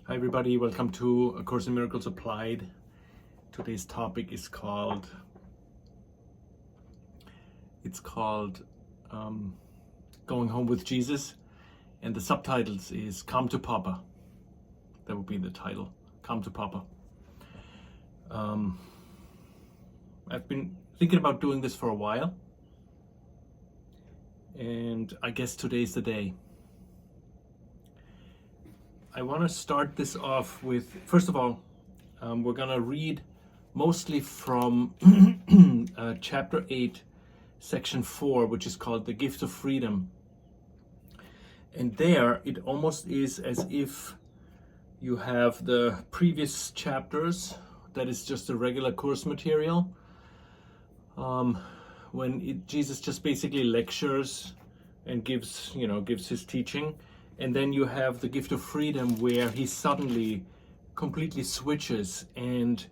Hi everybody, welcome to A Course in Miracles Applied. Today's topic is called Going Home with Jesus, and the subtitles is Come to Papa. That would be the title, Come to Papa. I've been thinking about doing this for a while, and I guess today's the day. I want to start this off with, first of all, we're going to read mostly from chapter 8, section 4, which is called The Gift of Freedom. And there, it almost is as if you have the previous chapters, that is just the regular course material, Jesus just basically lectures and gives his teaching. And then you have the gift of freedom, where he suddenly completely switches and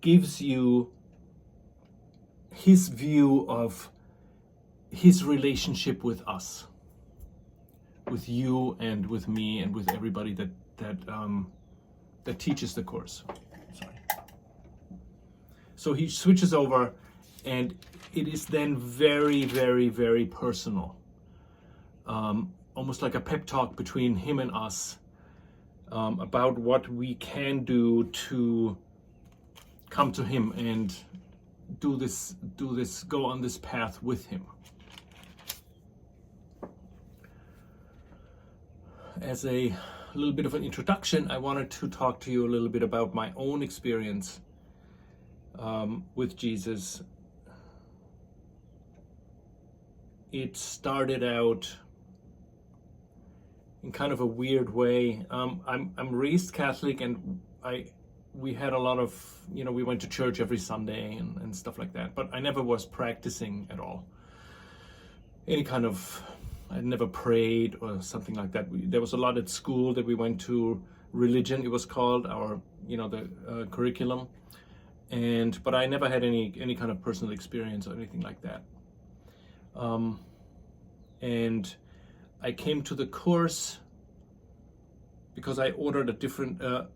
gives you his view of his relationship with us, with you and with me and with everybody that teaches the course. Sorry. So he switches over, and it is then very, very, very personal. Almost like a pep talk between him and us, about what we can do to come to him and do this, go on this path with him. As a little bit of an introduction, I wanted to talk to you a little bit about my own experience with Jesus. It started out in kind of a weird way. I'm raised Catholic, and we had a lot of, we went to church every Sunday and stuff like that, but I never was practicing at all. I never prayed or something like that. There was a lot at school that we went to, religion, it was called, the curriculum, but I never had any kind of personal experience or anything like that. And I came to the course because I ordered the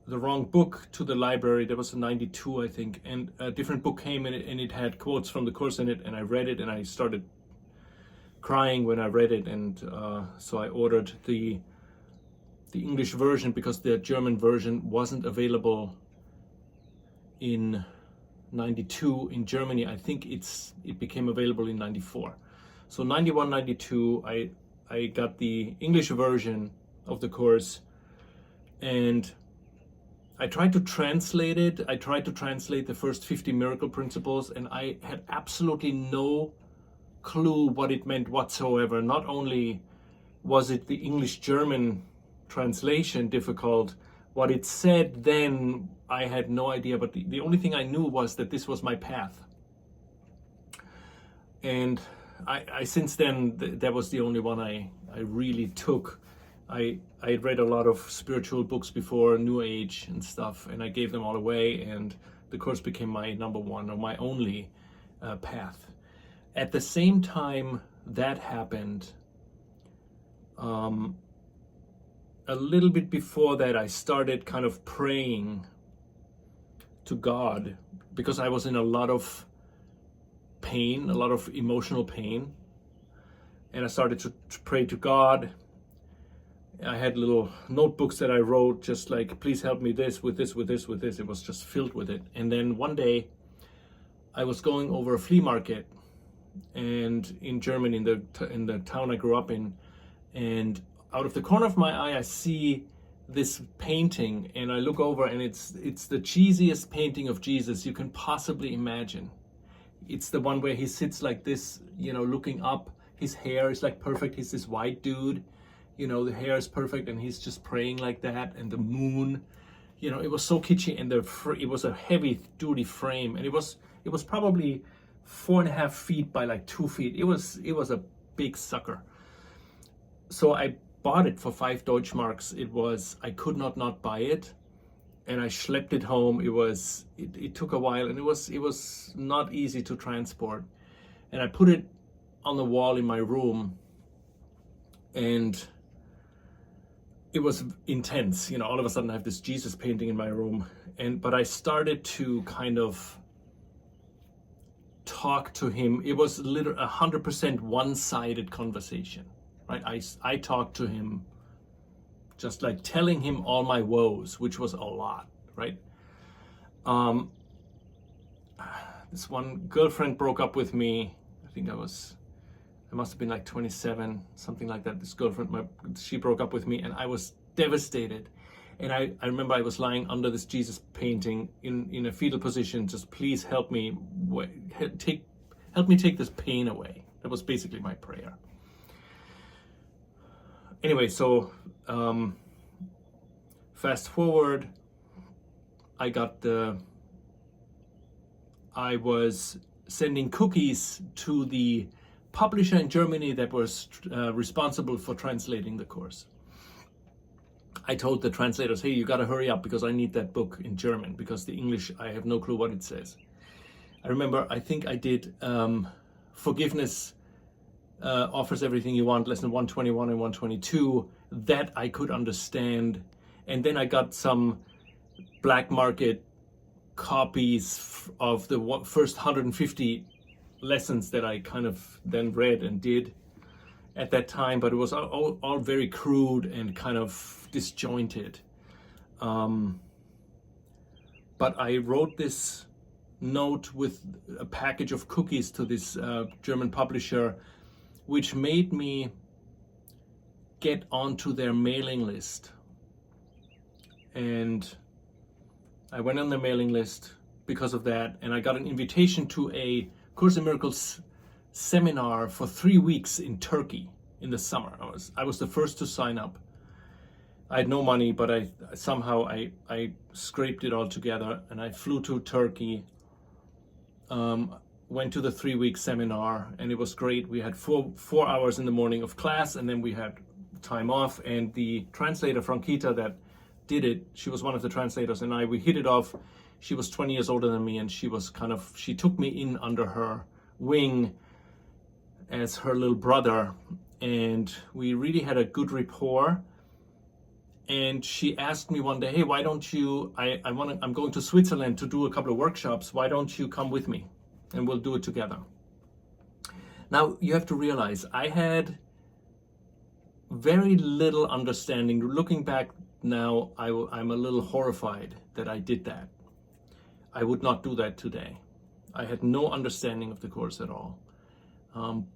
wrong book to the library. There was a 92, I think, and a different book came in it, and it had quotes from the course in it, and I read it, and I started crying when I read it, and so I ordered the English version because the German version wasn't available in 92 in Germany. I think it became available in 94. So 91, 92, I got the English version of the course, and I tried to translate it. I tried to translate the first 50 miracle principles, and I had absolutely no clue what it meant whatsoever. Not only was it the English-German translation difficult, what it said then, I had no idea, but the only thing I knew was that this was my path. And I since then, that was the only one I really took. I had read a lot of spiritual books before, New Age and stuff, and I gave them all away, and the course became my number one or my only path. At the same time that happened, a little bit before that, I started kind of praying to God, because I was in a lot of pain, a lot of emotional pain, and I started to pray to God. I had little notebooks that I wrote, just like, please help me with this. It was just filled with it. And then one day I was going over a flea market, and in Germany, in the town I grew up in, and out of the corner of my eye I see this painting, and I look over, and it's the cheesiest painting of Jesus you can possibly imagine. It's the one where he sits like this, looking up. His hair is like perfect. He's this white dude, the hair is perfect, and he's just praying like that. And the moon, it was so kitschy, and it was a heavy duty frame, and it was probably 4.5 feet by like 2 feet. It was a big sucker. So I bought it for 5 Deutschmarks. I could not buy it. And I schlepped it home. It took a while, and it was not easy to transport. And I put it on the wall in my room, and it was intense. You know, all of a sudden I have this Jesus painting in my room, but I started to kind of talk to him. It was literally 100% one-sided conversation, right? I talked to him, just like telling him all my woes, which was a lot, right? This one girlfriend broke up with me. I think I must have been like 27, something like that. This girlfriend, she broke up with me, and I was devastated. And I remember I was lying under this Jesus painting in a fetal position. Just please help me take this pain away. That was basically my prayer. Anyway, so fast forward, I was sending cookies to the publisher in Germany that was responsible for translating the course. I told the translators, hey, you got to hurry up because I need that book in German, because the English, I have no clue what it says. I remember, I think I did Forgiveness Offers Everything You Want, lesson 121 and 122, that I could understand. And then I got some black market copies of the first 150 lessons that I kind of then read and did at that time, but it was all very crude and kind of disjointed. But I wrote this note with a package of cookies to this German publisher, which made me get onto their mailing list. And I went on the mailing list because of that, and I got an invitation to a Course in Miracles seminar for 3 weeks in Turkey in the summer. I was the first to sign up. I had no money, but I somehow scraped it all together, and I flew to Turkey, went to the 3-week seminar, and it was great. We had four hours in the morning of class, and then we had time off, and the translator, Frankita, that did it, she was one of the translators, and we hit it off. She was 20 years older than me, and she took me in under her wing as her little brother, and we really had a good rapport. And she asked me one day, hey, why don't you, I'm going to Switzerland to do a couple of workshops, why don't you come with me and we'll do it together. Now you have to realize I had very little understanding. Looking back now, I'm a little horrified that I did that. I would not do that today. I had no understanding of the course at all.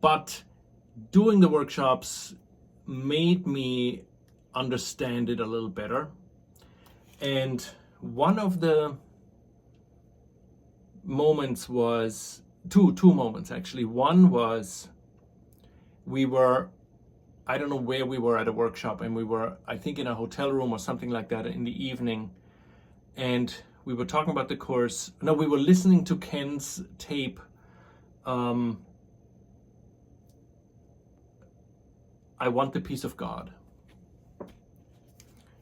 But doing the workshops made me understand it a little better. And one of the moments was, two moments actually. One was, I don't know where we were at a workshop, and we were, I think, in a hotel room or something like that in the evening. And we were talking about the course. No, we were listening to Ken's tape. I want the peace of God.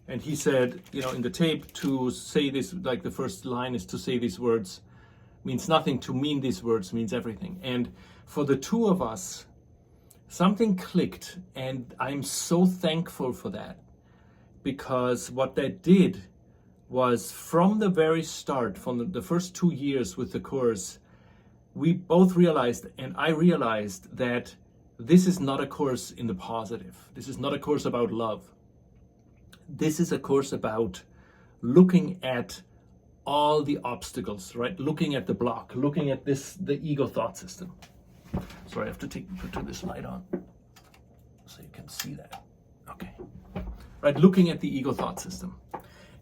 And he said, in the tape, to say this, like the first line is to say these words means nothing, to mean these words means everything. And for the two of us, something clicked, and I'm so thankful for that, because what that did was, from the very start, from the first 2 years with the course, we both realized, and I realized, that this is not a course in the positive. This is not a course about love. This is a course about looking at all the obstacles, right? Looking at the block, looking at the ego thought system. Sorry, I have to put this light on so you can see that. Okay. Right, looking at the ego thought system.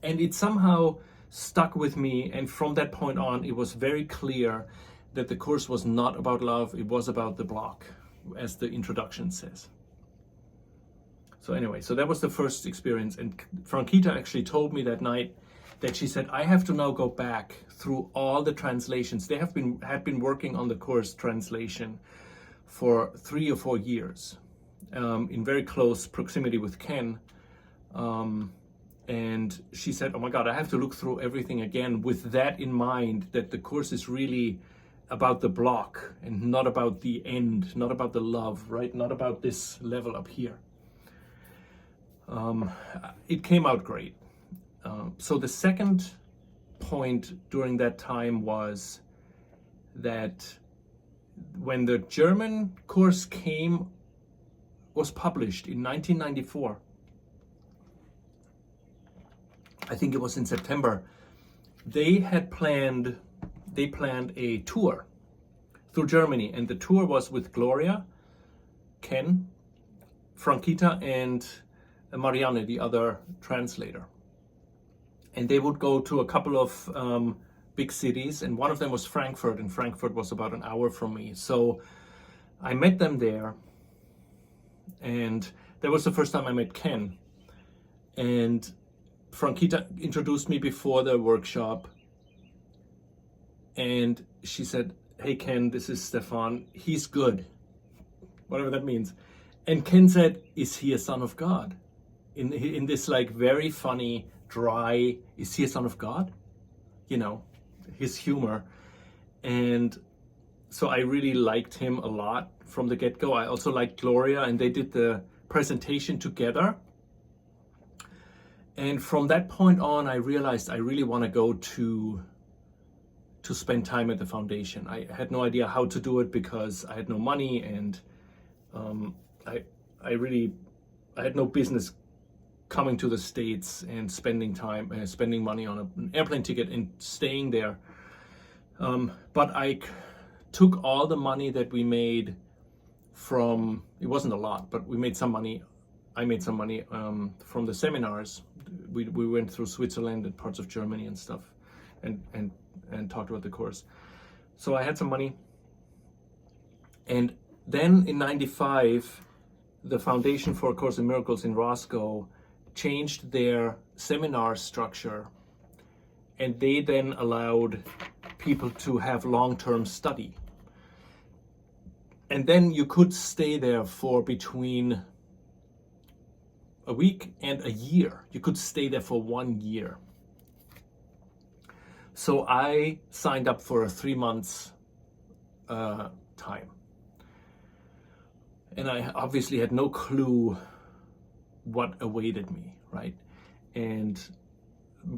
And it somehow stuck with me, and from that point on, it was very clear that the course was not about love, it was about the block, as the introduction says. So anyway, so that was the first experience, and Frankita actually told me that night that she said, I have to now go back through all the translations. They had been working on the course translation for 3 or 4 years, in very close proximity with Ken. And she said, oh my God, I have to look through everything again with that in mind, that the course is really about the block and not about the end, not about the love, right? Not about this level up here. It came out great. So the second point during that time was that when the German course was published in 1994, I think it was in September, they planned a tour through Germany, and the tour was with Gloria, Ken, Frankita, and Marianne, the other translator. And they would go to a couple of big cities, and one of them was Frankfurt, and Frankfurt was about an hour from me. So I met them there, and that was the first time I met Ken. And Frankita introduced me before the workshop, and she said, "Hey Ken, this is Stefan. He's good," whatever that means. And Ken said, "Is he a son of God?" In this like very funny, dry, "Is he a son of God?" You know, his humor. And so I really liked him a lot from the get-go. I also liked Gloria, and they did the presentation together. And from that point on, I realized I really want to go to spend time at the foundation. I had no idea how to do it because I had no money, and I had no business coming to the States and spending money on an airplane ticket and staying there. But I took all the money that we made from, it wasn't a lot, but we made some money. I made some money from the seminars. We went through Switzerland and parts of Germany and stuff, and talked about the course. So I had some money. And then in '95, the Foundation for A Course in Miracles in Roscoe changed their seminar structure, and they then allowed people to have long-term study. And then you could stay there for between a week and a year. You could stay there for 1 year. So I signed up for a 3 months time. And I obviously had no clue what awaited me, right? And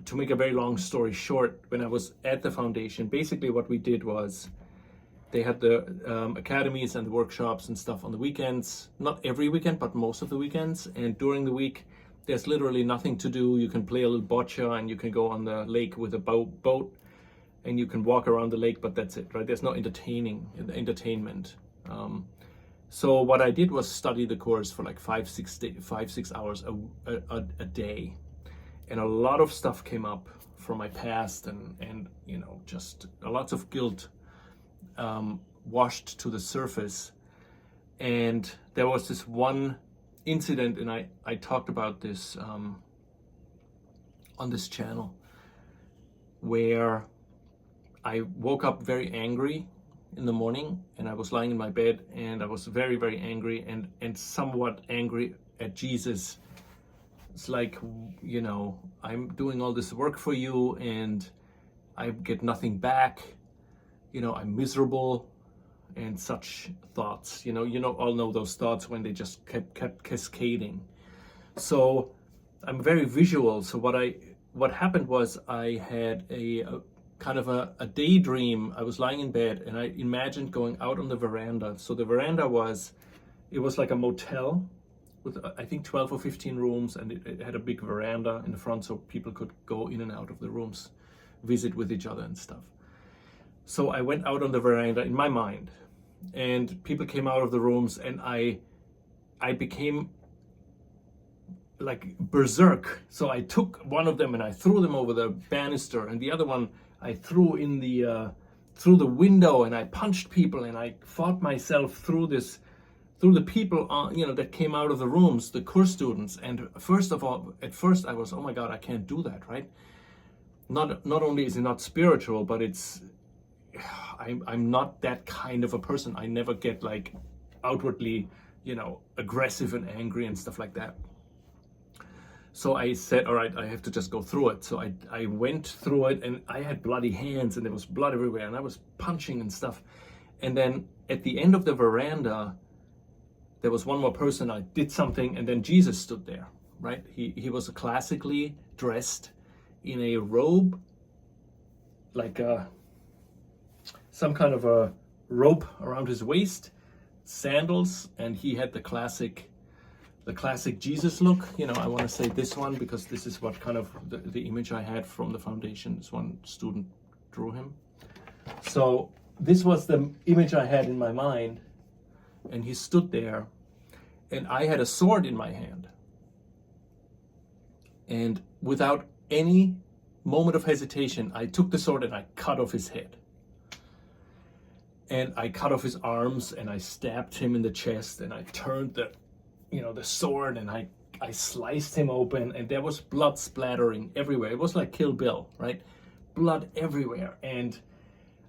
to make a very long story short, when I was at the foundation, basically what we did was they had the academies and the workshops and stuff on the weekends, not every weekend, but most of the weekends. And during the week, there's literally nothing to do. You can play a little bocce, and you can go on the lake with a boat, and you can walk around the lake, but that's it, right? There's no entertainment. So what I did was study the course for like 5-6 hours a day. And a lot of stuff came up from my past, and you know, just lots of guilt washed to the surface. And there was this one incident, and I talked about this on this channel, where I woke up very angry in the morning, and I was lying in my bed, and I was very, very angry and somewhat angry at Jesus. It's like, you know, I'm doing all this work for you and I get nothing back. You know, I'm miserable, and such thoughts. You know, all know those thoughts when they just kept cascading. So I'm very visual. So what happened was I had a kind of a daydream. I was lying in bed and I imagined going out on the veranda. So the veranda was like a motel with I think 12 or 15 rooms, and it had a big veranda in the front so people could go in and out of the rooms, visit with each other and stuff. So I went out on the veranda in my mind, and people came out of the rooms, and I became like berserk. So I took one of them and I threw them over the banister, and the other one I threw in through the window, and I punched people, and I fought myself through the people that came out of the rooms, the course students. And first of all, at first I was, oh my God, I can't do that, right? Not only is it not spiritual, but I'm not that kind of a person. I never get like outwardly, aggressive and angry and stuff like that. So I said, all right, I have to just go through it. So I went through it, and I had bloody hands, and there was blood everywhere, and I was punching and stuff. And then at the end of the veranda, there was one more person. I did something, and then Jesus stood there. right? He was classically dressed in a robe, like some kind of a rope around his waist, sandals, and he had the classic Jesus look. You know, I want to say this one because this is what kind of the image I had from the foundation. This one student drew him. So this was the image I had in my mind, and he stood there, and I had a sword in my hand. And without any moment of hesitation, I took the sword and I cut off his head. And I cut off his arms, and I stabbed him in the chest, and I turned the sword, and I sliced him open, and there was blood splattering everywhere. It was like Kill Bill, right? Blood everywhere. And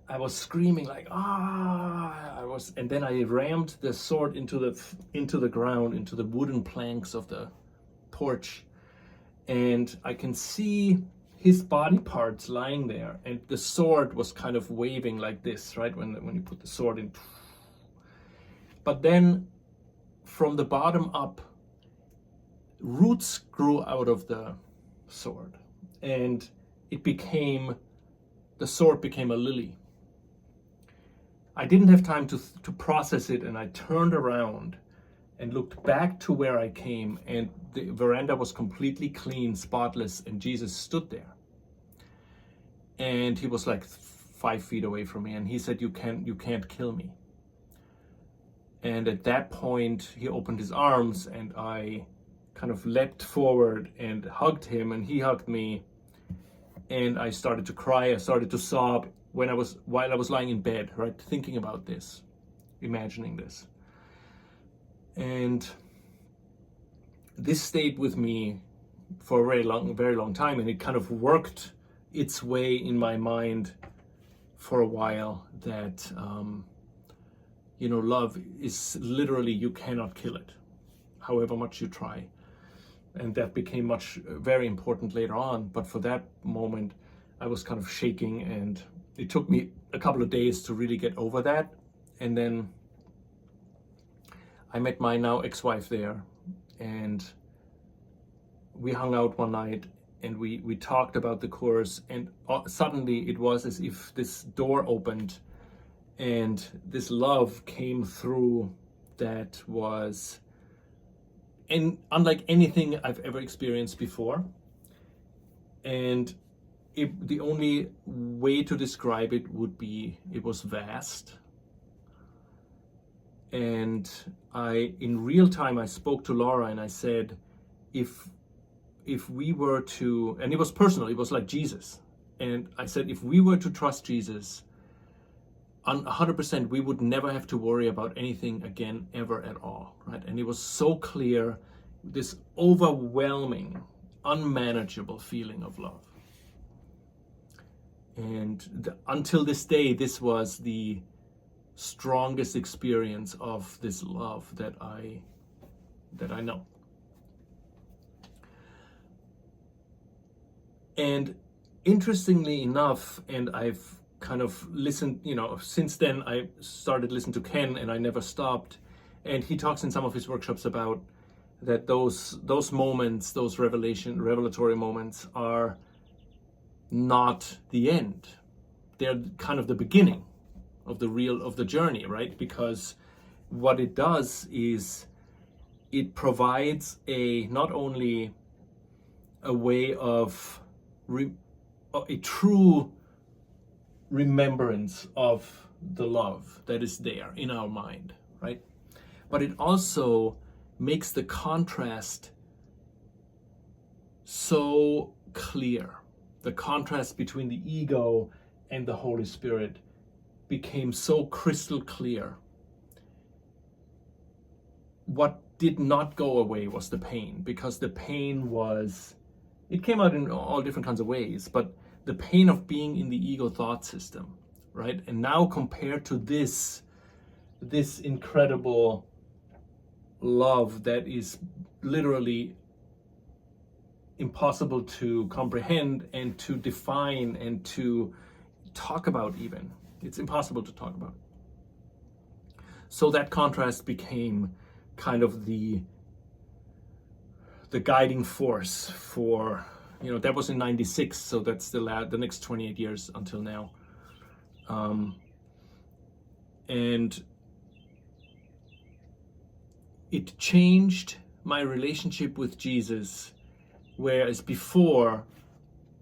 I was screaming like, and then I rammed the sword into the ground, into the wooden planks of the porch. And I can see his body parts lying there, and the sword was kind of waving like this, right? When you put the sword in. But then from the bottom up, roots grew out of the sword, and the sword became a lily. I didn't have time to process it, and I turned around and looked back to where I came, and the veranda was completely clean, spotless, and Jesus stood there. And he was like 5 feet away from me, and he said, you can't kill me. And at that point, he opened his arms, and I kind of leapt forward and hugged him, and he hugged me. And I started to cry, I started to sob while I was lying in bed, right, thinking about this, imagining this. And this stayed with me for a very long time, and it kind of worked its way in my mind for a while that, love is literally, you cannot kill it, however much you try. And that became very important later on. But for that moment, I was kind of shaking, and it took me a couple of days to really get over that. And then I met my now ex-wife there, and we hung out one night, and we talked about the course, and suddenly it was as if this door opened, and this love came through that was unlike anything I've ever experienced before. And the only way to describe it would be, it was vast. And in real time, I spoke to Laura, and I said, if we were to, and it was personal, it was like Jesus. And I said, if we were to trust Jesus 100%, we would never have to worry about anything again, ever at all, right? And it was so clear, this overwhelming, unmanageable feeling of love. And until this day, this was the strongest experience of this love that I know. And interestingly enough, and I've kind of listened, since then I started listening to Ken, and I never stopped. And he talks in some of his workshops about that those moments, those revelatory moments are not the end. They're kind of the beginning of the journey, right? Because what it does is it provides not only a way of a true remembrance of the love that is there in our mind, right? But it also makes the contrast so clear. The contrast between the ego and the Holy Spirit became so crystal clear. What did not go away was the pain, because the pain it came out in all different kinds of ways, but the pain of being in the ego thought system, right? And now compared to this incredible love that is literally impossible to comprehend and to define and to talk about even. It's impossible to talk about. So that contrast became kind of the the guiding force for, that was in 96, so that's the next 28 years until now. And it changed my relationship with Jesus, whereas before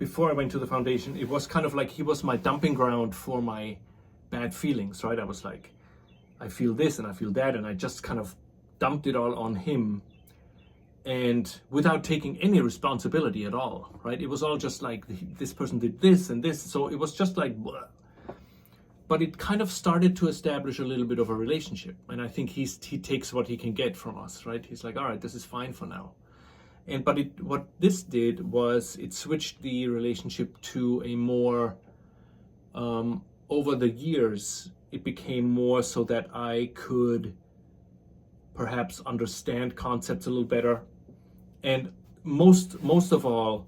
I went to the foundation, it was kind of like he was my dumping ground for my bad feelings, right? I was like, I feel this and I feel that, and I just kind of dumped it all on him, and without taking any responsibility at all, right? It was all just like, this person did this and this, so it was just like, blah. But it kind of started to establish a little bit of a relationship, and I think he takes what he can get from us, right? He's like, all right, this is fine for now. But what this did was it switched the relationship to a more, over the years, it became more so that I could perhaps understand concepts a little better, and most of all,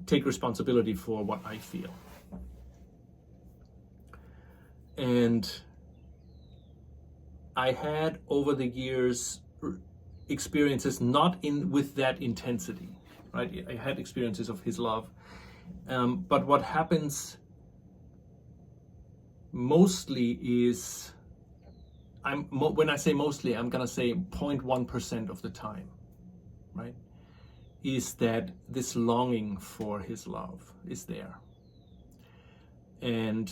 take responsibility for what I feel. And I had over the years experiences not with that intensity, right? I had experiences of his love, but what happens mostly is, when I say mostly, I'm gonna say 0.1% of the time, right? Is that this longing for his love is there, and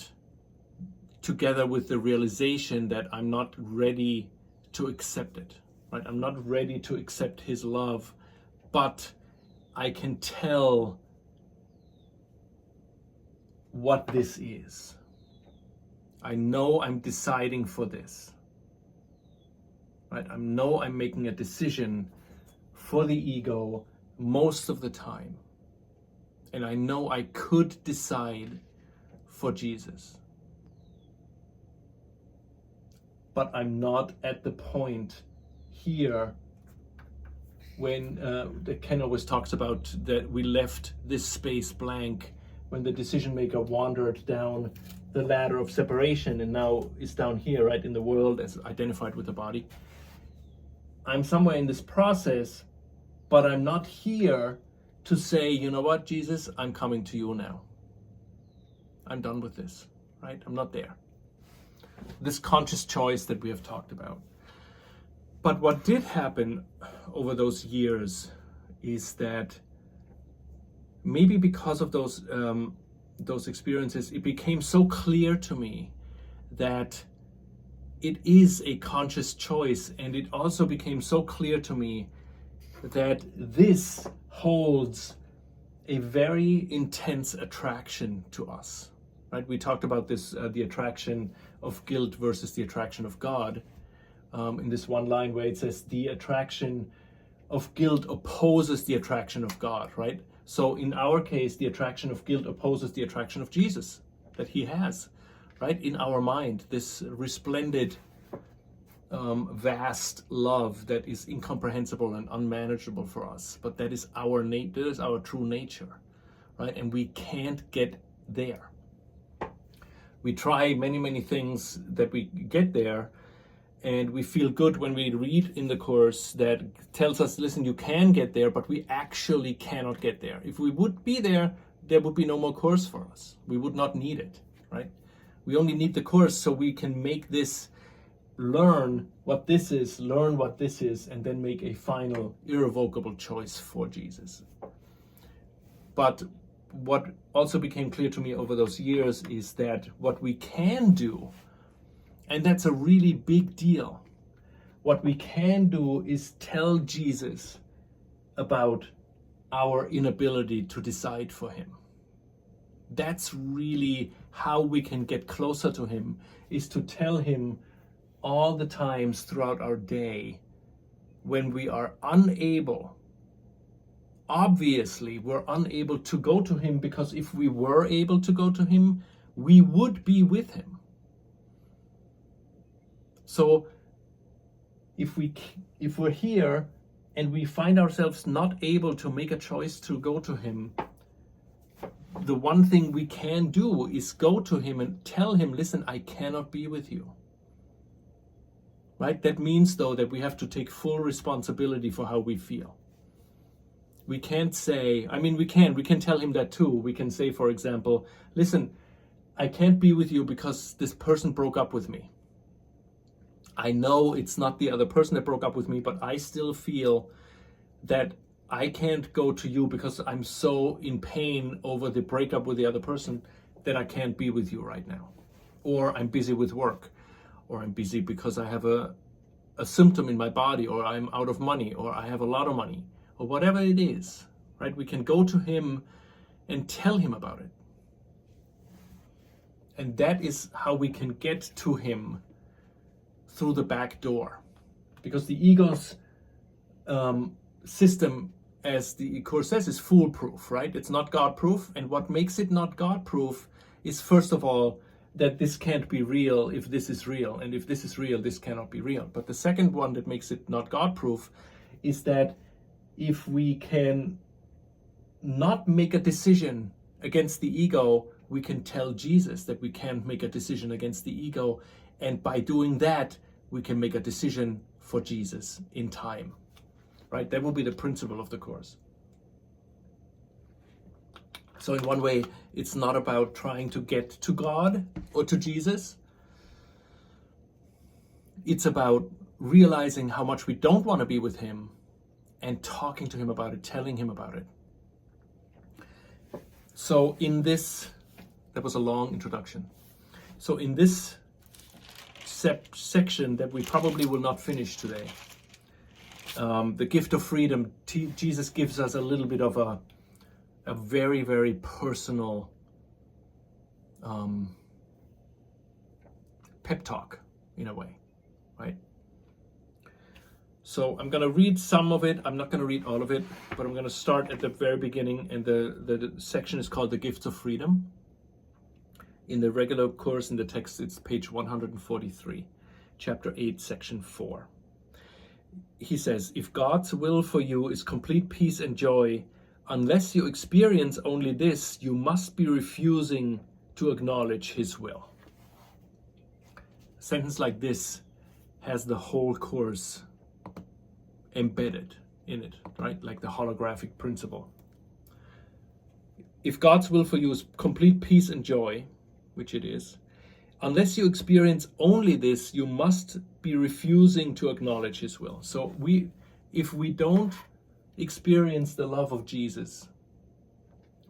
together with the realization that I'm not ready to accept it, right? I'm not ready to accept his love, but I can tell what this is. I know I'm deciding for this, right? I know I'm making a decision for the ego most of the time. And I know I could decide for Jesus. But I'm not at the point here when Ken always talks about that we left this space blank when the decision maker wandered down the ladder of separation and now is down here, right, in the world as identified with the body. I'm somewhere in this process, but I'm not here to say, you know what, Jesus, I'm coming to you now. I'm done with this, right? I'm not there. This conscious choice that we have talked about. But what did happen over those years is that maybe because of those experiences, it became so clear to me that it is a conscious choice, and it also became so clear to me that this holds a very intense attraction to us, right? We talked about this, the attraction of guilt versus the attraction of God, in this one line where it says the attraction of guilt opposes the attraction of God, right? So in our case, the attraction of guilt opposes the attraction of Jesus that he has, right? In our mind, this resplendent, vast love that is incomprehensible and unmanageable for us, but that is that is our true nature, right? And we can't get there. We try many things that we get there, and we feel good when we read in the Course that tells us, listen, you can get there, but we actually cannot get there. If we would be there, there would be no more Course for us. We would not need it, right? We only need the Course so we can make this, learn what this is, and then make a final irrevocable choice for Jesus. But what also became clear to me over those years is that what we can do, and that's a really big deal, what we can do is tell Jesus about our inability to decide for him. That's really how we can get closer to him, is to tell him all the times throughout our day when we are unable. Obviously, we're unable to go to him, because if we were able to go to him, we would be with him. So if we're here and we find ourselves not able to make a choice to go to him, the one thing we can do is go to him and tell him, listen, I cannot be with you. Right? That means, though, that we have to take full responsibility for how we feel. We can't say, I mean, we can tell him that too. We can say, for example, listen, I can't be with you because this person broke up with me. I know it's not the other person that broke up with me, but I still feel that I can't go to you because I'm so in pain over the breakup with the other person that I can't be with you right now. Or I'm busy with work, or I'm busy because I have a symptom in my body, or I'm out of money, or I have a lot of money, or whatever it is, right? We can go to him and tell him about it. And that is how we can get to him, through the back door. Because the ego's system, as the Course says, is foolproof, right? It's not God-proof. And what makes it not God-proof is, first of all, that this can't be real if this is real. And if this is real, this cannot be real. But the second one that makes it not God-proof is that if we can not make a decision against the ego, we can tell Jesus that we can't make a decision against the ego. And by doing that, we can make a decision for Jesus in time, right? That will be the principle of the Course. So in one way, it's not about trying to get to God or to Jesus. It's about realizing how much we don't want to be with him and talking to him about it, telling him about it. So in this, that was a long introduction. So in this section that we probably will not finish today, the gift of freedom, Jesus gives us a little bit of a very, very personal pep talk in a way, right? So I'm going to read some of it. I'm not going to read all of it, but I'm going to start at the very beginning. And the section is called The Gifts of Freedom. In the regular course, in the text, it's page 143, chapter 8, section 4. He says, if God's will for you is complete peace and joy, unless you experience only this, you must be refusing to acknowledge his will. A sentence like this has the whole course embedded in it, right? Like the holographic principle. If God's will for you is complete peace and joy, which it is, unless you experience only this, you must be refusing to acknowledge his will. So if we don't experience the love of Jesus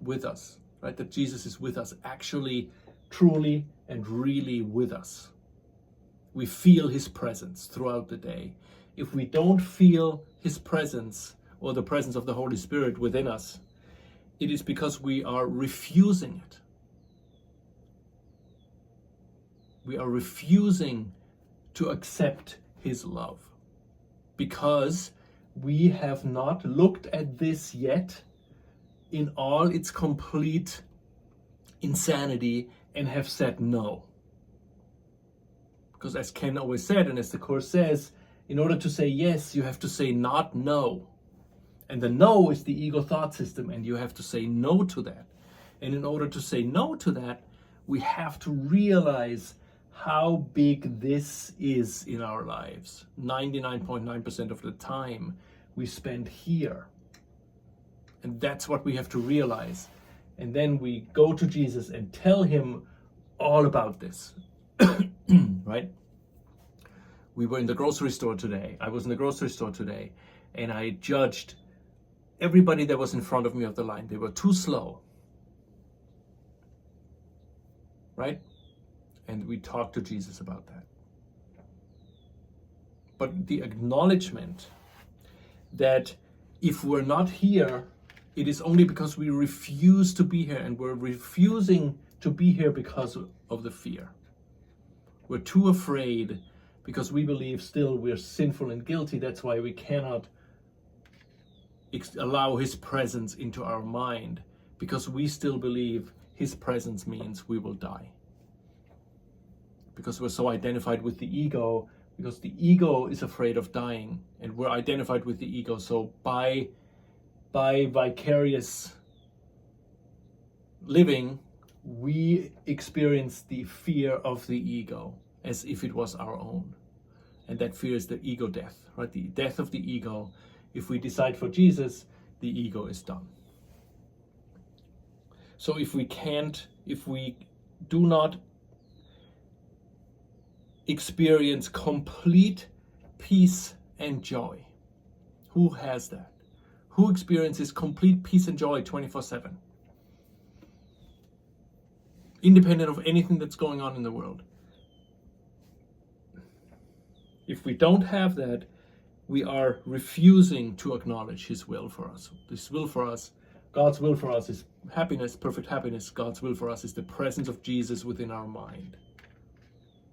with us, right? That Jesus is with us, actually, truly, and really with us. We feel his presence throughout the day. If we don't feel his presence or the presence of the Holy Spirit within us, it is because we are refusing it. We are refusing to accept his love because we have not looked at this yet in all its complete insanity and have said no. Because as Ken always said, and as the Course says, in order to say yes, you have to say not no. And the no is the ego thought system, and you have to say no to that. And in order to say no to that, we have to realize how big this is in our lives. 99.9% of the time we spend here. And that's what we have to realize. And then we go to Jesus and tell him all about this, right? We were in the grocery store today. I was in the grocery store today, and I judged everybody that was in front of me of the line. They were too slow, right? And we talked to Jesus about that. But the acknowledgement that if we're not here, it is only because we refuse to be here, and we're refusing to be here because of the fear. We're too afraid because we believe still we're sinful and guilty. That's why we cannot allow his presence into our mind, because we still believe his presence means we will die. Because we're so identified with the ego, because the ego is afraid of dying, and we're identified with the ego. So by vicarious living, we experience the fear of the ego as if it was our own. And that fear is the ego death, right? The death of the ego. If we decide for Jesus, the ego is done. So if we do not experience complete peace and joy, who has that? Who experiences complete peace and joy 24/7? Independent of anything that's going on in the world. If we don't have that, we are refusing to acknowledge His will for us. His will for us, God's will for us is happiness, perfect happiness. God's will for us is the presence of Jesus within our mind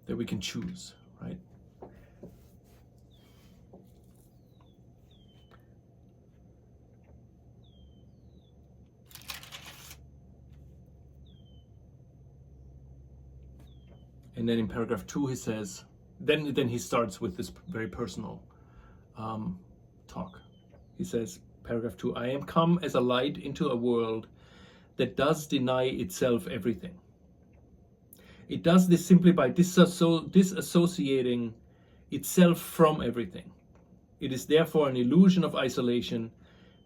that we can choose, right? And then in paragraph 2 he says, then he starts with this very personal talk. He says, paragraph 2, I am come as a light into a world that does deny itself everything. It does this simply by disassociating itself from everything. It is therefore an illusion of isolation,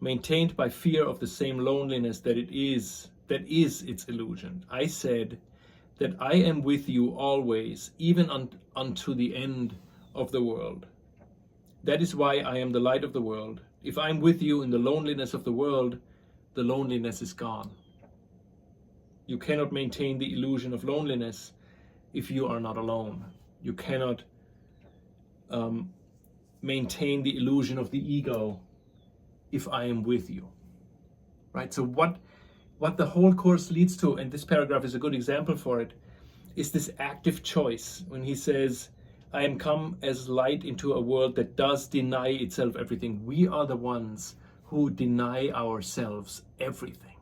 maintained by fear of the same loneliness that is its illusion. I said that I am with you always, even unto the end of the world. That is why I am the light of the world. If I am with you in the loneliness of the world, the loneliness is gone. You cannot maintain the illusion of loneliness if you are not alone. You cannot maintain the illusion of the ego if I am with you. Right? So what the whole course leads to, and this paragraph is a good example for it, is this active choice when he says, I am come as light into a world that does deny itself everything. We are the ones who deny ourselves everything.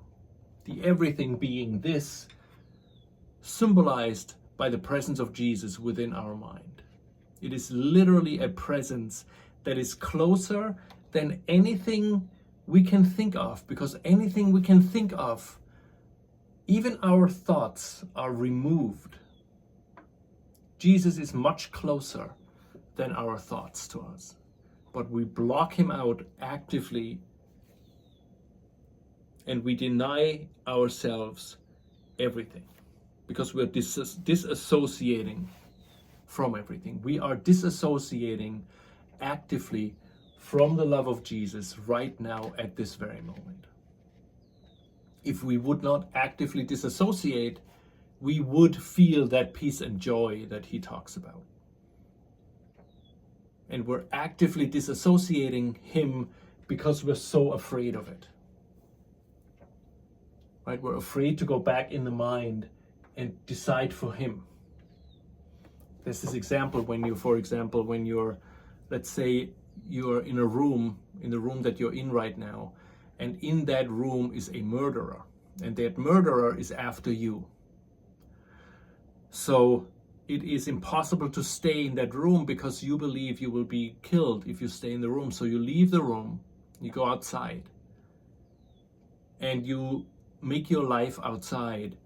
The everything being this, symbolized by the presence of Jesus within our mind. It is literally a presence that is closer than anything we can think of, because anything we can think of, even our thoughts, are removed. Jesus is much closer than our thoughts to us, but we block him out actively, and we deny ourselves everything because we're disassociating from everything. We are disassociating actively from the love of Jesus right now at this very moment. If we would not actively disassociate, we would feel that peace and joy that he talks about. And we're actively disassociating him because we're so afraid of it. Right? We're afraid to go back in the mind and decide for him. There's this example when you're, let's say you're in a room, in the room that you're in right now, and in that room is a murderer, and that murderer is after you. So it is impossible to stay in that room because you believe you will be killed if you stay in the room. So you leave the room, you go outside, and you make your life outside,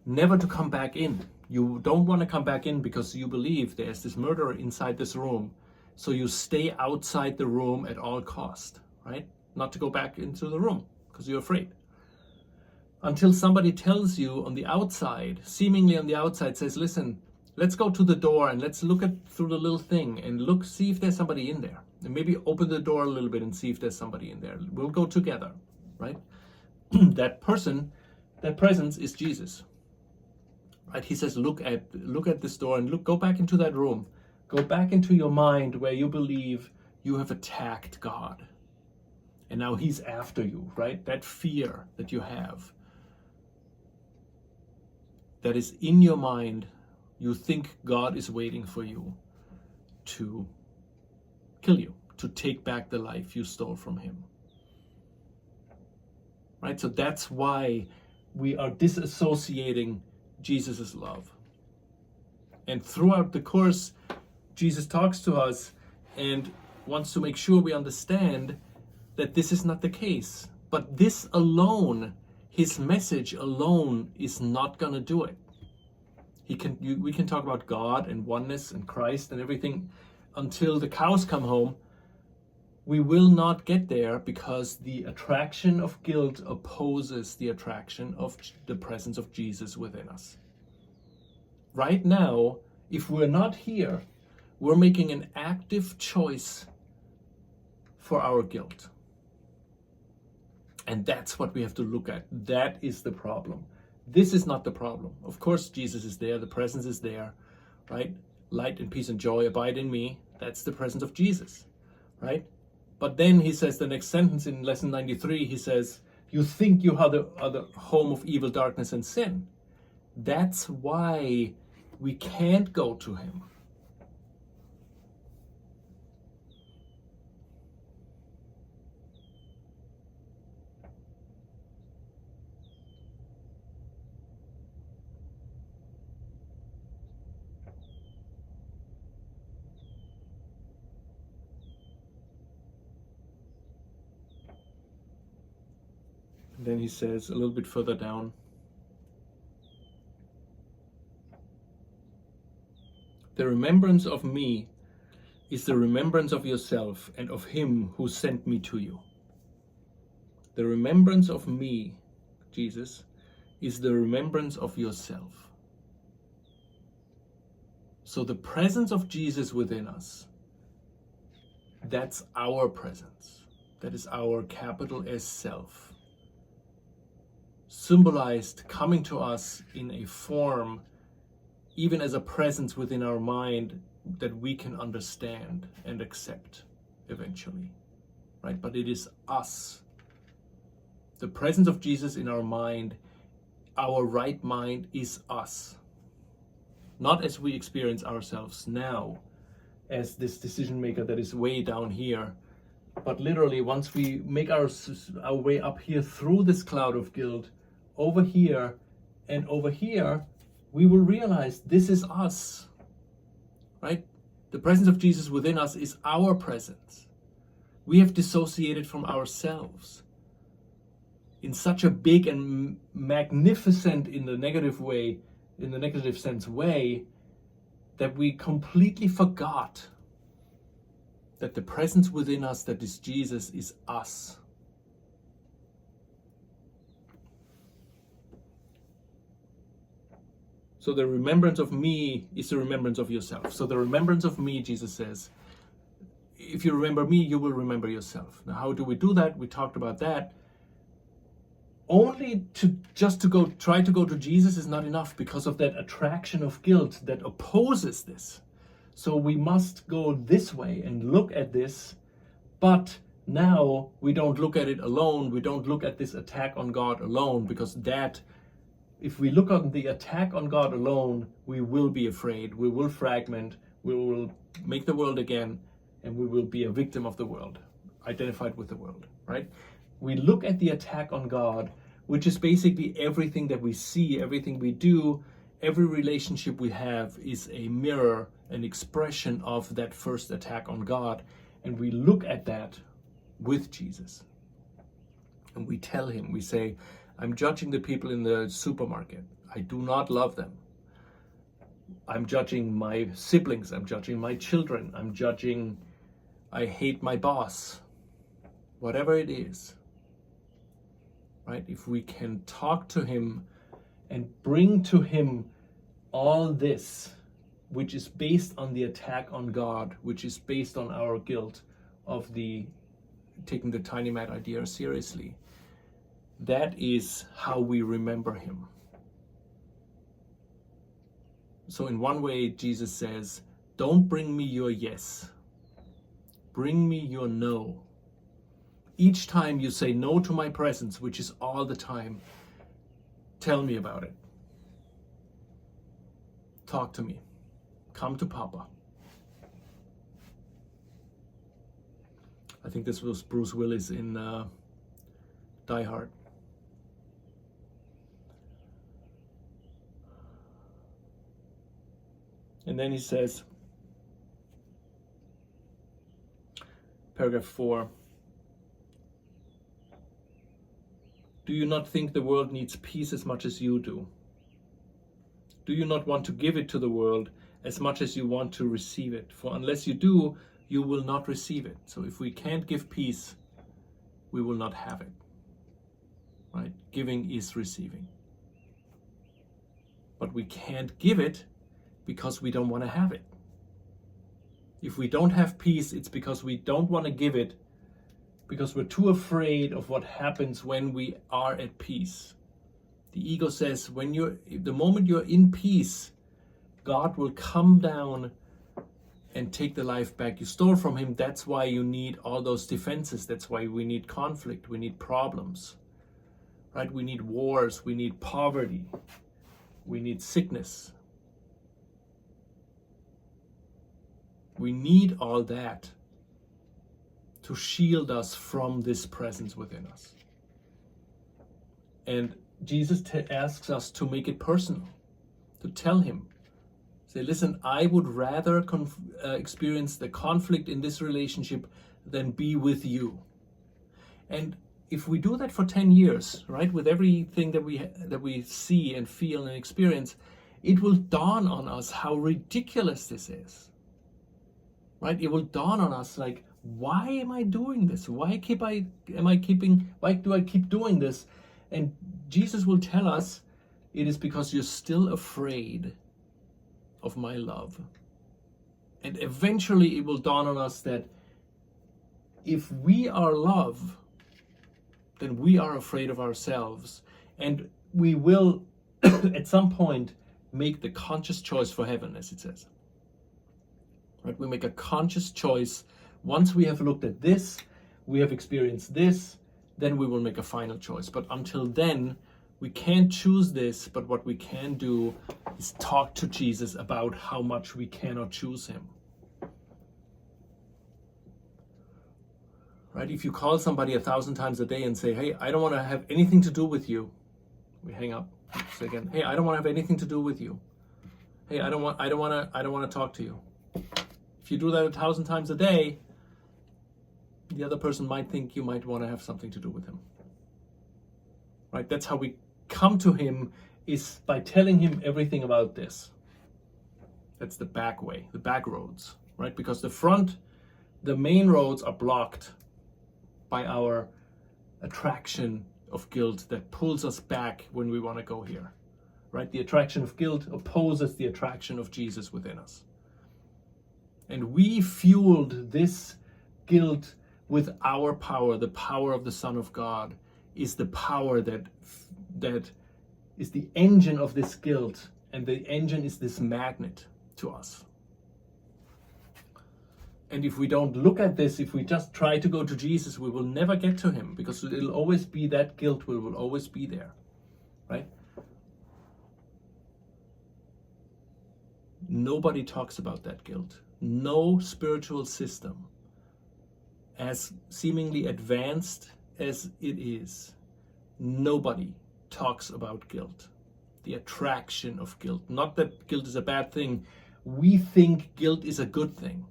never to come back in. You don't want to come back in because you believe there's this murderer inside this room. So you stay outside the room at all cost, right? Not to go back into the room because you're afraid. Until somebody tells you on the outside, seemingly on the outside, says, listen, let's go to the door and let's look through the little thing and see if there's somebody in there. And maybe open the door a little bit and see if there's somebody in there. We'll go together, right? That presence is Jesus. Right? He says, look at this door and go back into that room. Go back into your mind where you believe you have attacked God. And now he's after you, right? That fear that you have, that is in your mind, you think God is waiting for you to kill you, to take back the life you stole from him. Right? So that's why we are disassociating Jesus' love. And throughout the course, Jesus talks to us and wants to make sure we understand that this is not the case. But this alone, his message alone, is not going to do it. We can talk about God and oneness and Christ and everything until the cows come home, we will not get there because the attraction of guilt opposes the attraction of the presence of Jesus within us. Right now, if we're not here, we're making an active choice for our guilt. And that's what we have to look at. That is the problem. This is not the problem. Of course, Jesus is there. The presence is there, right? Light and peace and joy abide in me. That's the presence of Jesus, right? But then he says the next sentence in lesson 93, he says, you think you are the home of evil, darkness, and sin. That's why we can't go to him. And then he says a little bit further down, the remembrance of me is the remembrance of yourself and of him who sent me to you. The remembrance of me, Jesus, is the remembrance of yourself. So the presence of Jesus within us, that's our presence. That is our capital S self. Symbolized coming to us in a form, even as a presence within our mind that we can understand and accept eventually, right? But it is us. The presence of Jesus in our mind, our right mind is us. Not as we experience ourselves now, as this decision maker that is way down here, but literally once we make our way up here through this cloud of guilt, over here and over here, we will realize this is us, right? The presence of Jesus within us is our presence. We have dissociated from ourselves in such a big and magnificent, in the negative way, in the negative sense way, that we completely forgot that the presence within us that is Jesus is us. So the remembrance of me is the remembrance of yourself. So the remembrance of me, Jesus says, if you remember me, you will remember yourself. Now, how do we do that? We talked about that. Only to try to go to Jesus is not enough because of that attraction of guilt that opposes this. So we must go this way and look at this, but now we don't look at it alone. We don't look at this attack on God alone, because that, if we look on the attack on God alone, we will be afraid, we will fragment, we will make the world again, and we will be a victim of the world, identified with the world, right? We look at the attack on God, which is basically everything that we see, everything we do, every relationship we have is a mirror, an expression of that first attack on God. And we look at that with Jesus. And we tell him, we say, I'm judging the people in the supermarket. I do not love them. I'm judging my siblings. I'm judging my children. I hate my boss. Whatever it is, right? If we can talk to him and bring to him all this, which is based on the attack on God, which is based on our guilt of taking the tiny mad idea seriously, that is how we remember him. So in one way, Jesus says, don't bring me your yes. Bring me your no. Each time you say no to my presence, which is all the time, tell me about it. Talk to me. Come to Papa. I think this was Bruce Willis in Die Hard. And then he says, paragraph 4, do you not think the world needs peace as much as you do? Do you not want to give it to the world as much as you want to receive it? For unless you do, you will not receive it. So if we can't give peace, we will not have it. Right? Giving is receiving. But we can't give it because we don't want to have it. If we don't have peace, it's because we don't want to give it, because we're too afraid of what happens when we are at peace. The ego says the moment you're in peace, God will come down and take the life back you stole from him. That's why you need all those defenses. That's why we need conflict. We need problems. Right? We need wars. We need poverty. We need sickness. We need all that to shield us from this presence within us. And Jesus asks us to make it personal, to tell him, say, listen, I would rather experience the conflict in this relationship than be with you. And if we do that for 10 years, right, with everything that we see and feel and experience, it will dawn on us how ridiculous this is. Right? It will dawn on us like, why am I doing this? Why do I keep doing this? And Jesus will tell us, it is because you're still afraid of my love. And eventually it will dawn on us that if we are love, then we are afraid of ourselves. And we will, at some point, make the conscious choice for heaven, as it says. Right? We make a conscious choice. Once we have looked at this, we have experienced this, then we will make a final choice. But until then, we can't choose this, but what we can do is talk to Jesus about how much we cannot choose him. Right? If you call somebody 1,000 times a day and say, hey, I don't want to have anything to do with you. We hang up. Say again, hey, I don't want to have anything to do with you. Hey, I don't want to talk to you. If you do that 1,000 times a day, the other person might think you might want to have something to do with him. Right? That's how we come to him, is by telling him everything about this. That's the back way, the back roads, right? Because the main roads are blocked by our attraction of guilt that pulls us back when we want to go here, right? The attraction of guilt opposes the attraction of Jesus within us. And we fueled this guilt with our power. The power of the Son of God is the power that is the engine of this guilt, and the engine is this magnet to us. And if we don't look at this, if we just try to go to Jesus, we will never get to him, because it'll always be that guilt will always be there, right? Nobody talks about that guilt. No spiritual system, as seemingly advanced as it is, nobody talks about guilt. The attraction of guilt. Not that guilt is a bad thing. We think guilt is a good thing,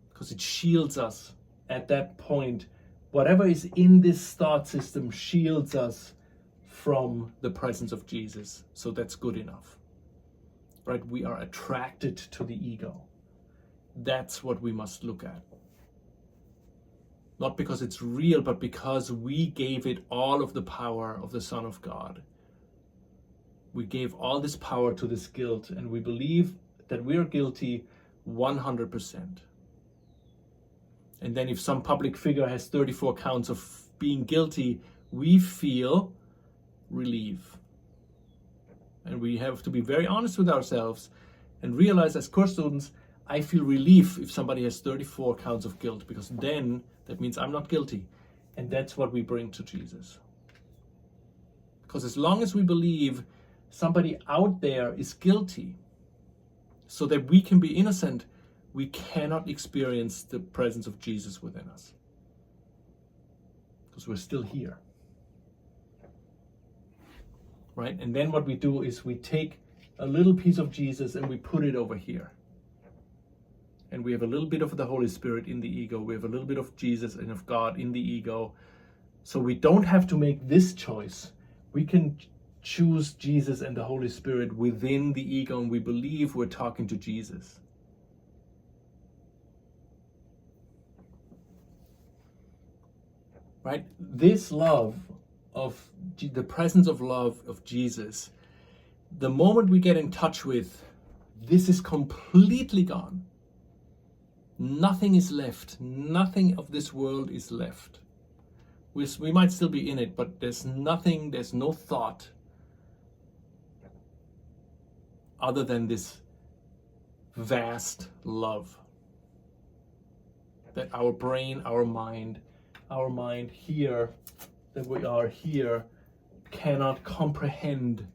because it shields us at that point. Whatever is in this thought system shields us from the presence of Jesus. So that's good enough. Right? We are attracted to the ego. That's what we must look at. Not because it's real, but because we gave it all of the power of the Son of God. We gave all this power to this guilt, and we believe that we are guilty 100%. And then if some public figure has 34 counts of being guilty, we feel relief. And we have to be very honest with ourselves and realize, as course students, I feel relief if somebody has 34 counts of guilt, because then that means I'm not guilty. And that's what we bring to Jesus. Because as long as we believe somebody out there is guilty so that we can be innocent, we cannot experience the presence of Jesus within us. Because we're still here. Right? And then what we do is we take a little piece of Jesus and we put it over here. And we have a little bit of the Holy Spirit in the ego. We have a little bit of Jesus and of God in the ego. So we don't have to make this choice. We can choose Jesus and the Holy Spirit within the ego, and we believe we're talking to Jesus. right? This love of the presence of love of Jesus, the moment we get in touch with, this is completely gone. Nothing is left. Nothing of this world is left. We might still be in it, but there's nothing, there's no thought other than this vast love that our brain, our mind here, that we are here, cannot comprehend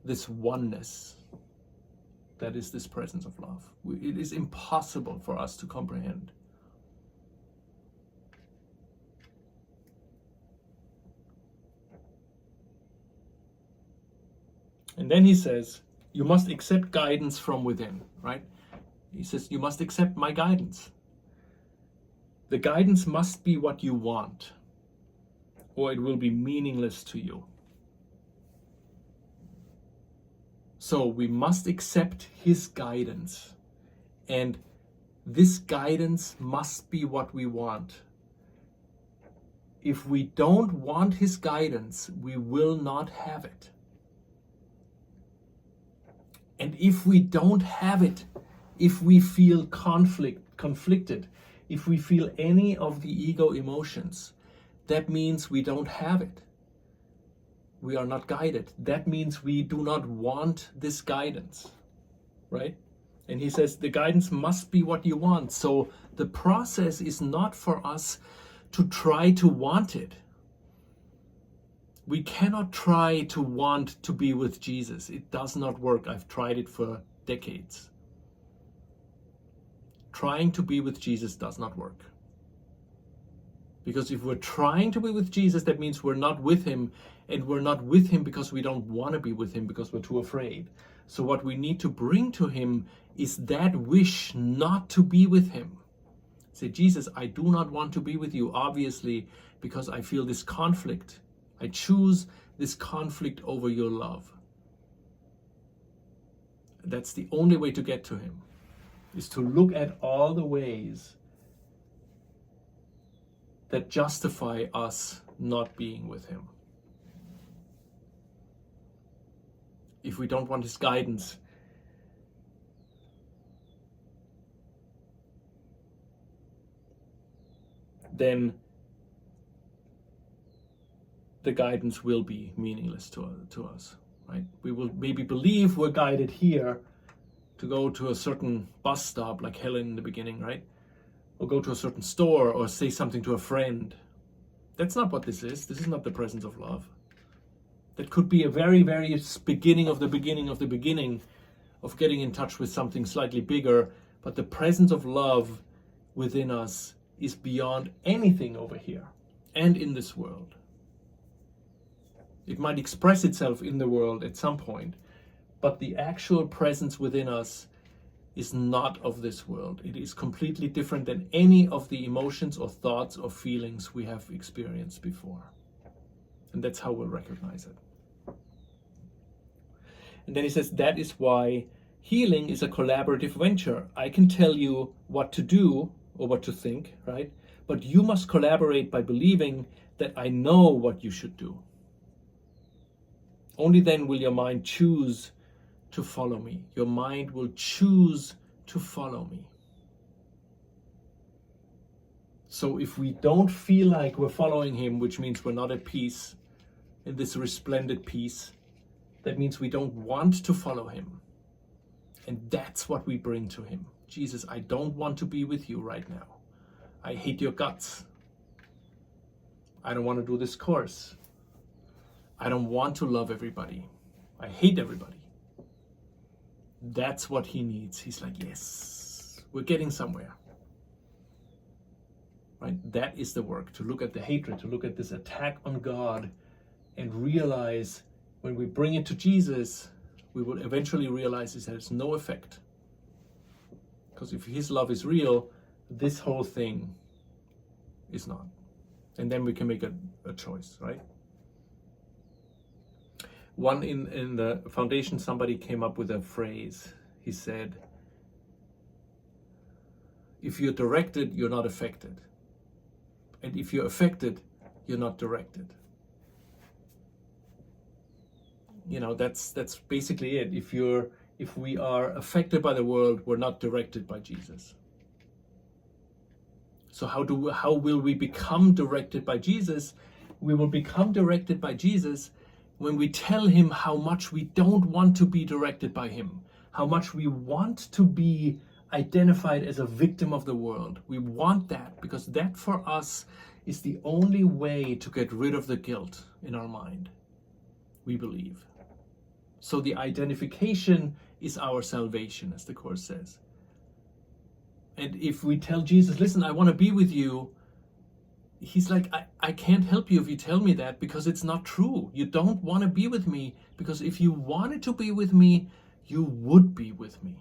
this oneness that is this presence of love. It is impossible for us to comprehend. And then he says, you must accept guidance from within, right? He says, you must accept my guidance. The guidance must be what you want, or it will be meaningless to you. So we must accept his guidance, and this guidance must be what we want. If we don't want his guidance, we will not have it. And if we don't have it, if we feel conflicted, if we feel any of the ego emotions, that means we don't have it. We are not guided. That means we do not want this guidance, right? And he says the guidance must be what you want. So the process is not for us to try to want it. We cannot try to want to be with Jesus. It does not work. I've tried it for decades. Trying to be with Jesus does not work. Because if we're trying to be with Jesus, that means we're not with him, and we're not with him because we don't want to be with him because we're too afraid. So what we need to bring to him is that wish not to be with him. Say, Jesus, I do not want to be with you, obviously, because I feel this conflict. I choose this conflict over your love. That's the only way to get to him, is to look at all the ways that justify us not being with him. If we don't want his guidance, then the guidance will be meaningless to us, right? We will maybe believe we're guided here to go to a certain bus stop, like Helen in the beginning, right? Or go to a certain store, or say something to a friend. That's not what this is. This is not the presence of love. That could be a very, very beginning of the beginning of the beginning of getting in touch with something slightly bigger, but the presence of love within us is beyond anything over here and in this world. It might express itself in the world at some point, but the actual presence within us is not of this world. It is completely different than any of the emotions or thoughts or feelings we have experienced before. And that's how we'll recognize it. And then he says, that is why healing is a collaborative venture. I can tell you what to do or what to think, right? But you must collaborate by believing that I know what you should do. Only then will your mind choose to follow me. Your mind will choose to follow me. So if we don't feel like we're following him, which means we're not at peace, in this resplendent peace, that means we don't want to follow him. And that's what we bring to him. Jesus, I don't want to be with you right now. I hate your guts. I don't want to do this course. I don't want to love everybody. I hate everybody. That's what he needs. He's like, yes, we're getting somewhere. Right? That is the work, to look at the hatred, to look at this attack on God, and realize when we bring it to Jesus, we will eventually realize it has no effect. Because if his love is real, this whole thing is not. And then we can make a choice, right? One in the foundation, somebody came up with a phrase. He said, if you're directed, you're not affected. And if you're affected, you're not directed. You know, that's basically it. If we are affected by the world, we're not directed by Jesus. So how will we become directed by Jesus? We will become directed by Jesus when we tell him how much we don't want to be directed by him, how much we want to be identified as a victim of the world. We want that because that for us is the only way to get rid of the guilt in our mind, we believe. So the identification is our salvation, as the Course says. And if we tell Jesus, listen, I want to be with you, he's like, I can't help you if you tell me that, because it's not true. You don't want to be with me, because if you wanted to be with me, you would be with me.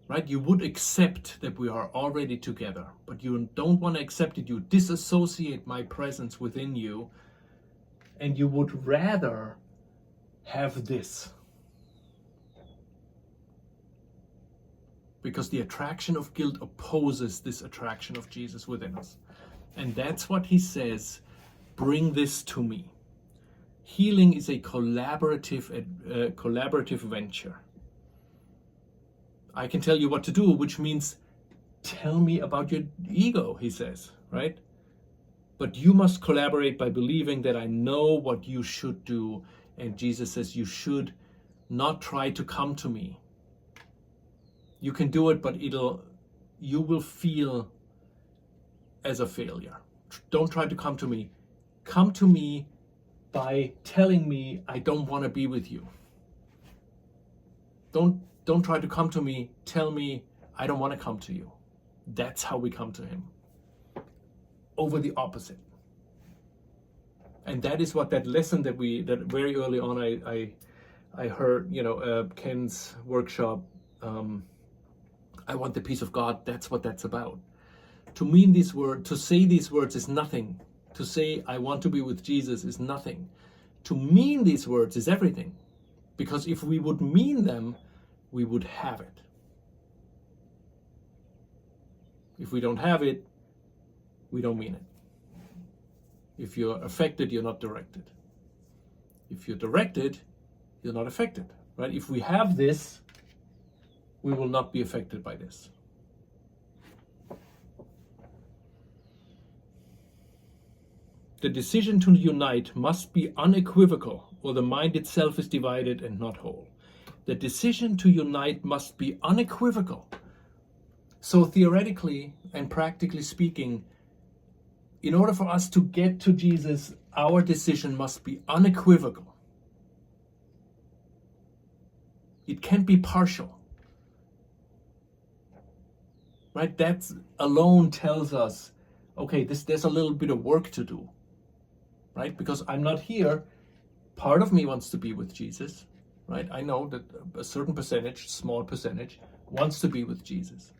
Right? You would accept that we are already together, but you don't want to accept it. You disassociate my presence within you, and you would rather have this. Because the attraction of guilt opposes this attraction of Jesus within us. And that's what he says, bring this to me. Healing is a collaborative venture. I can tell you what to do, which means tell me about your ego, he says, right? But you must collaborate by believing that I know what you should do. And Jesus says you should not try to come to me. You can do it, but you will feel as a failure. Don't try to come to me. Come to me by telling me I don't want to be with you. Don't try to come to me. Tell me I don't want to come to you. That's how we come to him. Over the opposite. And that is what that lesson that very early on I heard, Ken's workshop, I want the peace of God. That's what that's about. To say these words is nothing. To say I want to be with Jesus is nothing. To mean these words is everything. Because if we would mean them, we would have it. If we don't have it, we don't mean it. If you're affected, you're not directed. If you're directed, you're not affected, right? If we have this, we will not be affected by this. The decision to unite must be unequivocal, or the mind itself is divided and not whole. The decision to unite must be unequivocal. So theoretically and practically speaking, in order for us to get to Jesus, our decision must be unequivocal. It can't be partial. Right? That alone tells us, okay, there's a little bit of work to do. Right? Because I'm not here. Part of me wants to be with Jesus. Right? I know that a certain percentage, small percentage, wants to be with Jesus.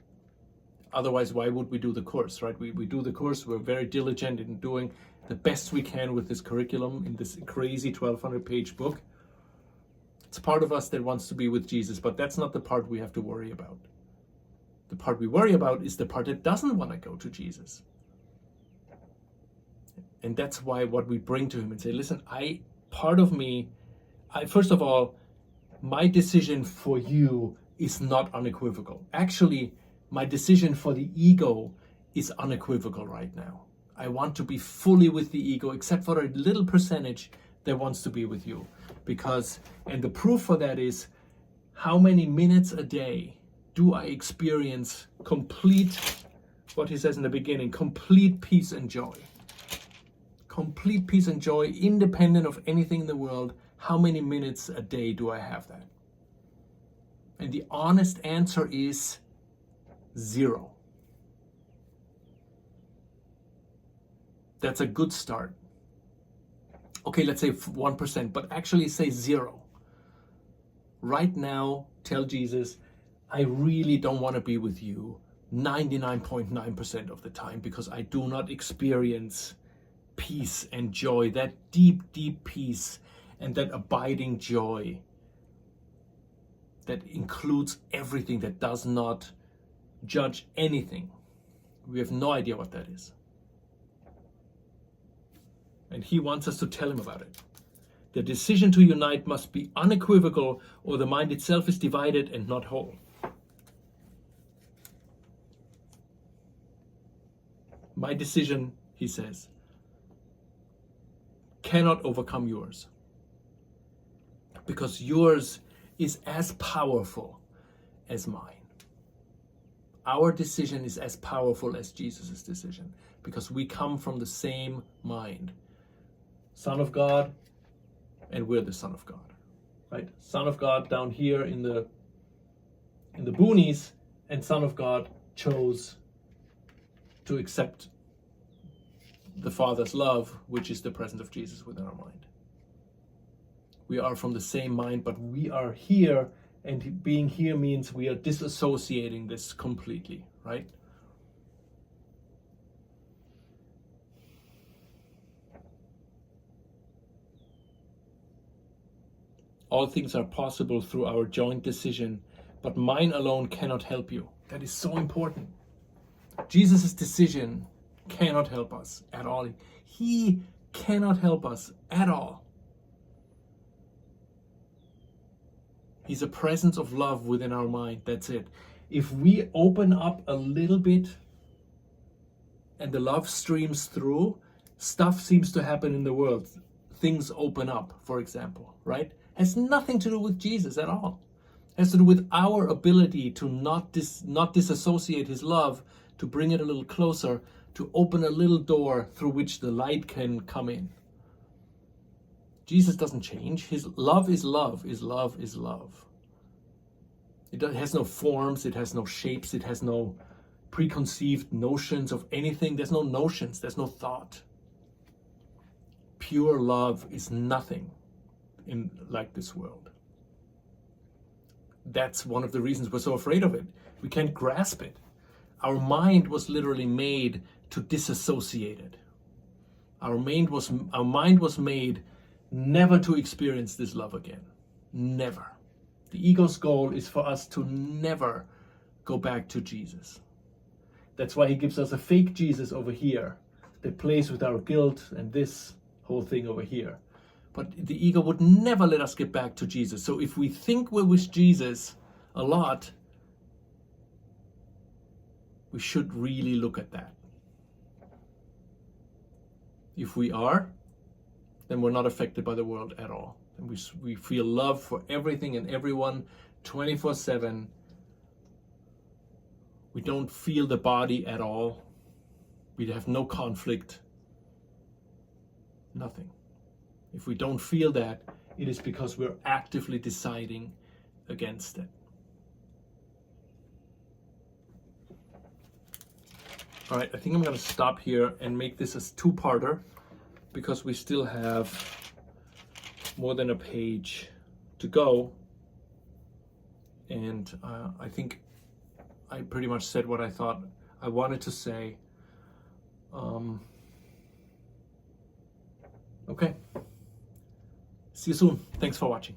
Otherwise, why would we do the course, right? We do the course. We're very diligent in doing the best we can with this curriculum in this crazy 1,200-page book. It's part of us that wants to be with Jesus, but that's not the part we have to worry about. The part we worry about is the part that doesn't want to go to Jesus. And that's why what we bring to him and say, listen, first of all, my decision for you is not unequivocal. Actually, my decision for the ego is unequivocal right now. I want to be fully with the ego, except for a little percentage that wants to be with you. And the proof for that is, how many minutes a day do I experience complete, what he says in the beginning, complete peace and joy? Complete peace and joy, independent of anything in the world. How many minutes a day do I have that? And the honest answer is 0. That's a good start. Okay, let's say 1%, but actually say 0. Right now, tell Jesus, I really don't want to be with you 99.9% of the time, because I do not experience peace and joy, that deep, deep peace and that abiding joy that includes everything, that does not judge anything, We have no idea what that is. And he wants us to tell him about it. The decision to unite must be unequivocal, or the mind itself is divided and not whole. My decision, he says, cannot overcome yours, because yours is as powerful as mine. Our decision is as powerful as Jesus' decision, because we come from the same mind. Son of God, and we're the Son of God, right? Son of God down here in the boonies, and Son of God chose to accept the Father's love, which is the presence of Jesus within our mind. We are from the same mind, but we are here, and being here means we are disassociating this completely, right? All things are possible through our joint decision, but mine alone cannot help you. That is so important. Jesus' decision cannot help us at all. He cannot help us at all. He's a presence of love within our mind. That's it. If we open up a little bit and the love streams through, stuff seems to happen in the world. Things open up, for example, right? Has nothing to do with Jesus at all. It has to do with our ability to not disassociate his love, to bring it a little closer, to open a little door through which the light can come in. Jesus doesn't change. His love is love. His love is love. It has no forms. It has no shapes. It has no preconceived notions of anything. There's no notions. There's no thought. Pure love is nothing in like this world. That's one of the reasons we're so afraid of it. We can't grasp it. Our mind was literally made to disassociate it. Our mind was made never to experience this love again. Never. The ego's goal is for us to never go back to Jesus. That's why he gives us a fake Jesus over here that plays with our guilt and this whole thing over here. But the ego would never let us get back to Jesus. So if we think we're with Jesus a lot, we should really look at that. If we are, then we're not affected by the world at all. And we feel love for everything and everyone 24/7. We don't feel the body at all. We have no conflict. Nothing. If we don't feel that, it is because we're actively deciding against it. All right, I think I'm going to stop here and make this a two-parter, because we still have more than a page to go. And I think I pretty much said what I thought I wanted to say. Okay. See you soon. Thanks for watching.